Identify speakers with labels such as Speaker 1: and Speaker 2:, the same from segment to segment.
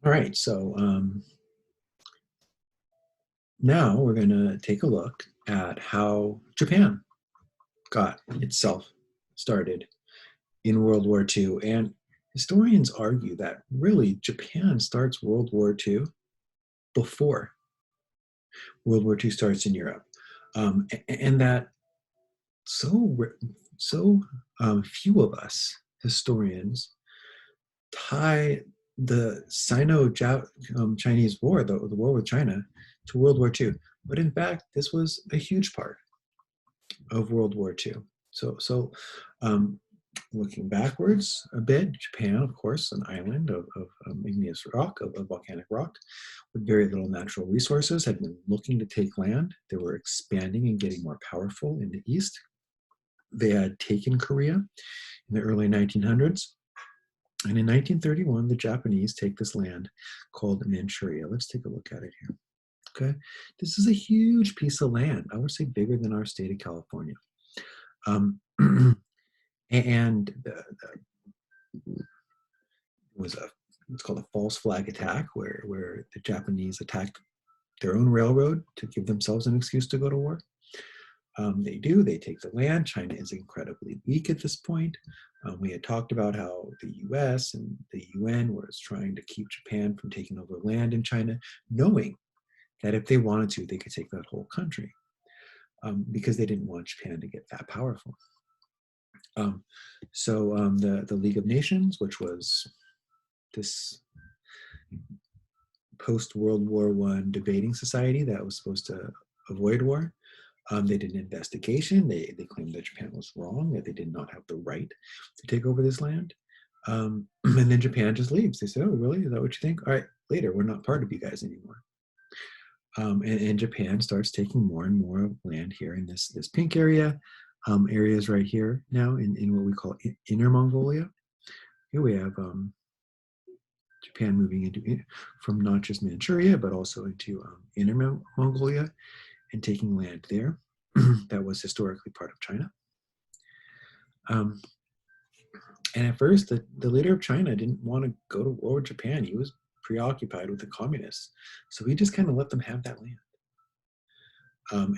Speaker 1: All right, so now we're going to take a look at how Japan got itself started in World War II. And historians argue that really Japan starts World War II before World War II starts in Europe. And that so, few of us historians tie the Sino-Chinese War, the war with China, to World War II. But in fact, this was a huge part of World War II. So looking backwards a bit, Japan, of course, an island of igneous rock, of volcanic rock, with very little natural resources, had been looking to take land. They were expanding and getting more powerful in the east. They had taken Korea in the early 1900s. And in 1931, the Japanese take this land called Manchuria. Let's take a look at it here. Okay, this is a huge piece of land. I would say bigger than our state of California. And it was it's called a false flag attack, where the Japanese attacked their own railroad to give themselves an excuse to go to war. They take the land. China is incredibly weak at this point. We had talked about how the US and the UN was trying to keep Japan from taking over land in China, knowing that if they wanted to, they could take that whole country, because they didn't want Japan to get that powerful. The League of Nations, which was this post-World War I debating society that was supposed to avoid war, they did an investigation. They claimed that Japan was wrong, that they did not have the right to take over this land. And then Japan just leaves. They say, oh, really? Is that what you think? All right, later, we're not part of you guys anymore. And Japan starts taking more and more of land here in this pink area. Areas right here now in what we call Inner Mongolia. Here we have Japan moving into from not just Manchuria, but also into Inner Mongolia and taking land there that was historically part of China. And at first, the leader of China didn't want to go to war with Japan. He was preoccupied with the communists. So he just kind of let them have that land.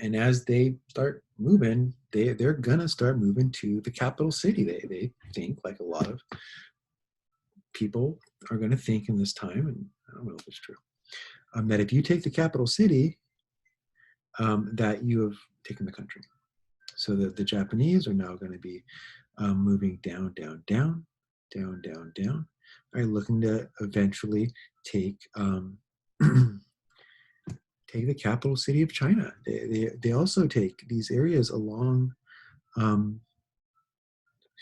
Speaker 1: And as they start moving, they're going to start moving to the capital city. They think, like a lot of people are going to think in this time, and I don't know if it's true, that if you take the capital city, that you have taken the country. So that the Japanese are now going to be moving down, down, down, down, down, down, right? Looking to eventually take take the capital city of China. They also take these areas along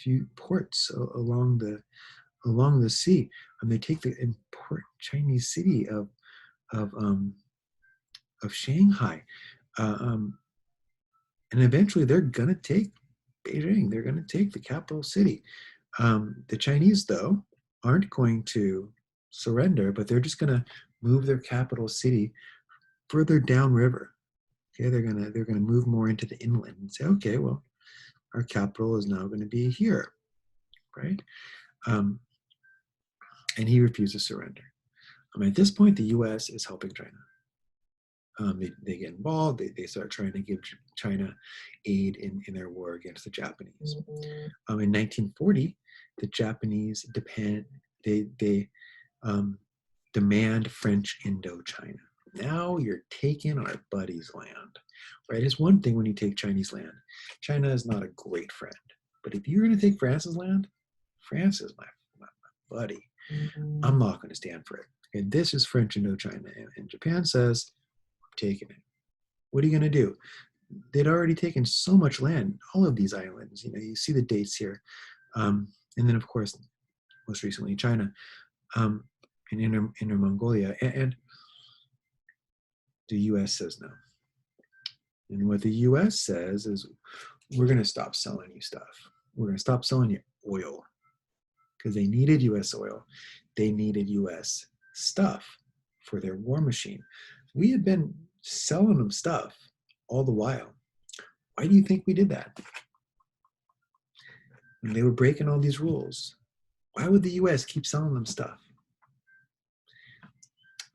Speaker 1: few ports along the sea, and they take the important Chinese city of Shanghai. And eventually they're going to take Beijing. They're going to take the capital city. The Chinese, though, aren't going to surrender, but they're just going to move their capital city further downriver. Okay, they're going to move more into the inland and say, okay, well, our capital is now going to be here, right? And he refuses surrender. At this point, the U.S. is helping China. They get involved. They start trying to give China aid in their war against the Japanese. In 1940, the Japanese demand French Indochina. Now you're taking our buddy's land, right? It's one thing when you take Chinese land. China is not a great friend. But if you're going to take France's land, France is my buddy. I'm not going to stand for it. And this is French Indochina. And Japan says, taking it. What are you going to do? They'd already taken so much land, all of these islands. You see the dates here. And then, of course, most recently, China and Inner Mongolia. And the U.S. says no. And what the U.S. says is, we're going to stop selling you stuff. We're going to stop selling you oil, because they needed U.S. oil. They needed U.S. stuff for their war machine. We had been selling them stuff all the while. Why do you think we did that? When they were breaking all these rules, why would the U.S. keep selling them stuff?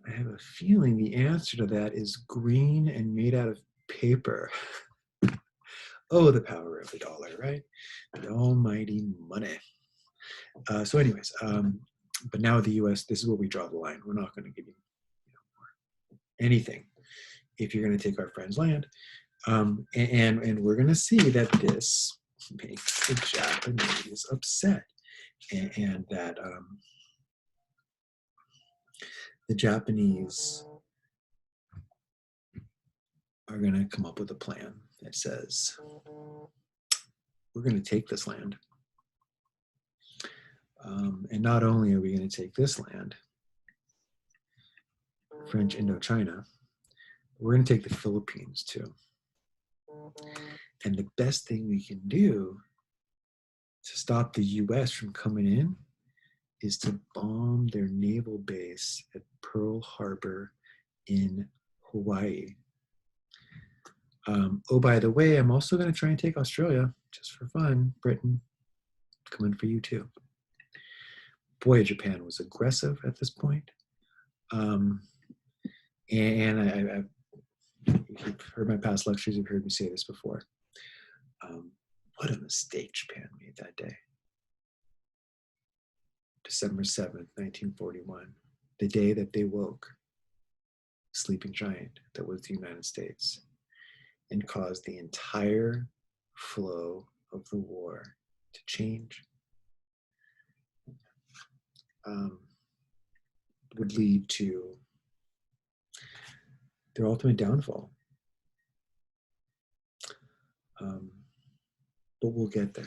Speaker 1: I have a feeling the answer to that is green and made out of paper. Oh, the power of the dollar, right? The almighty money. So anyways, but now the US, this is where we draw the line. We're not going to give you, anything if you're going to take our friend's land. And we're going to see that this makes the Japanese upset, and that the Japanese are going to come up with a plan that says, we're going to take this land. And not only are we going to take this land, French Indochina, we're going to take the Philippines too. And the best thing we can do to stop the US from coming in is to bomb their naval base at Pearl Harbor in Hawaii. Oh, by the way, I'm also going to try and take Australia just for fun. Britain, coming for you too. Boy, Japan was aggressive at this point. And if you've heard my past lectures, you've heard me say this before. What a mistake Japan made that day. December 7th, 1941, the day that they woke sleeping giant that was the United States and caused the entire flow of the war to change. Would lead to their ultimate downfall. But we'll get there.